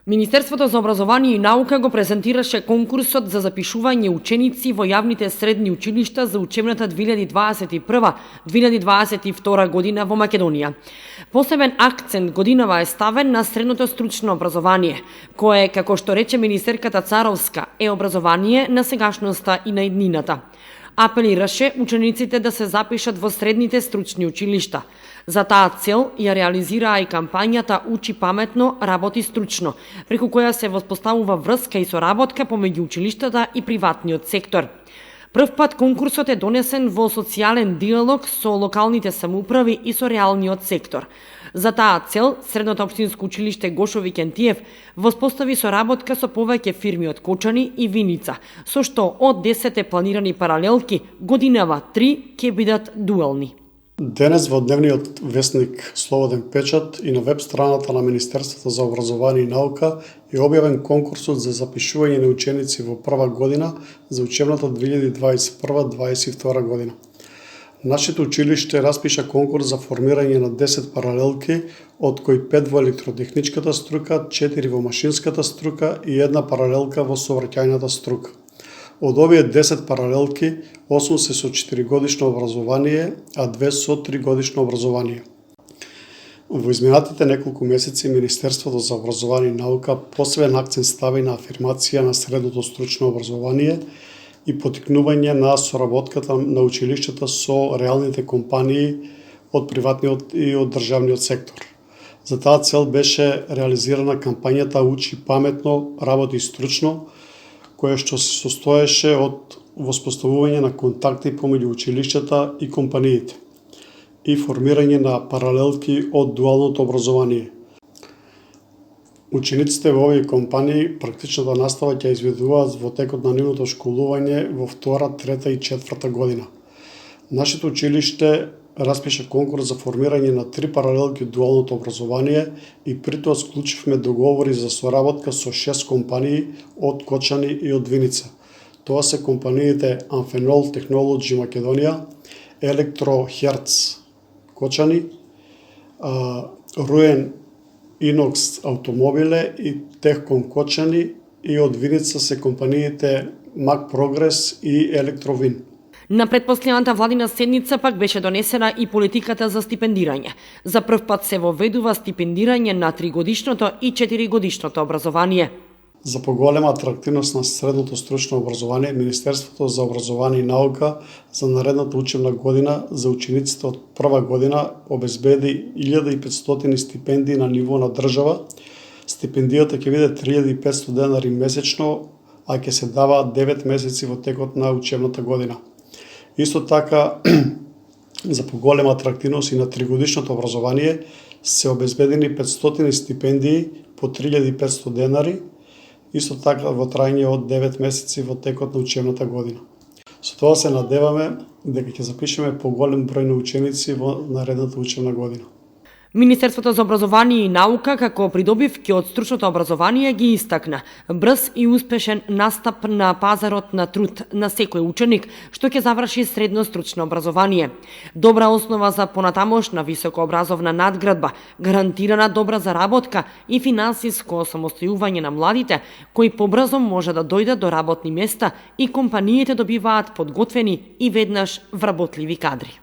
Министерството за образование и наука го презентираше конкурсот за запишување ученици во јавните средни училишта за учебната 2021-2022 година во Македонија. Посебен акцент годинава е ставен на средното стручно образование, кое, како што рече министерката Царовска, е образование на сегашноста и на иднината. Апелираше учениците да се запишат во средните стручни училишта. За таа цел ја реализираа и кампањата Учи паметно, работи стручно, преку која се воспоставува врска и соработка помеѓу училиштата и приватниот сектор. Прв пат конкурсот е донесен во социјален диалог со локалните самоуправи и со реалниот сектор. За таа цел, Средното општинско училиште Гошо Викентиев воспостави соработка со повеќе фирми од Кочани и Виница, со што од 10 планирани паралелки, годинава 3 ќе бидат дуелни. Денес во дневниот весник Слободен печат и на веб страната на Министерството за образование и наука е објавен конкурсот за запишување на ученици во прва година за учебната 2021-2022 година. Нашето училиште распиша конкурс за формирање на 10 паралелки, од кои 5 во електротехничката струка, 4 во машинската струка и 1 паралелка во сообраќајната струка. Од овие 10 паралелки, 8 се со 4-годишно образование, а 2 со 3-годишно образование. Во изминатите неколку месеци Министерството за образование и наука посебен акцент стави на афирмација на средното стручно образование и поттикнување на соработката на училиштата со реалните компании од приватниот и од државниот сектор. За таа цел беше реализирана кампањата Учи паметно, работи стручно, која што се состоеше од воспоставување на контакти помеѓу училиштата и компаниите и формирање на паралелки од дуалното образование. Учениците во овие компании практичната настава ќе изведуваат во текот на нивното школување во втора, трета и четврта година. Нашето училиште распиша конкурс за формирање на 3 паралелки од дуалното образование и при тоа склучивме договори за соработка со 6 компании од Кочани и од Виница. Тоа се компаниите Amphenol Technology Македонија, Electro-Hertz Кочани, Ruен Inox Автомобиле и Техком Кочани, и од Виница се компаниите Mac Progress и Електровин. На предпоследната владина седница пак беше донесена и политиката за стипендирање. За прв пат се воведува стипендирање на 3-годишното и 4-годишното образование. За поголема атрактивност на средното стручно образование, Министерството за образование и наука за наредната учебна година за учениците од прва година обезбеди 1500 стипендии на ниво на држава. Стипендијата ќе биде 3500 денари месечно, а ќе се дава 9 месеци во текот на учебната година. Исто така, за поголема атрактивност и на 3-годишното образование се обезбедени 500 стипендии по 3500 денари, исто така во трајање од 9 месеци во текот на учебната година. Со тоа се надеваме дека ќе запишеме поголем број на ученици во наредната учебна година. Министерството за образование и наука како придобивки од стручното образование ги истакна брз и успешен настап на пазарот на труд на секој ученик што ќе заврши средно стручно образование. Добра основа за понатамошна високообразовна надградба, гарантирана добра заработка и финансиско самостојување на младите кои побрзо може да дојдат до работни места и компаниите добиваат подготвени и веднаш вработливи кадри.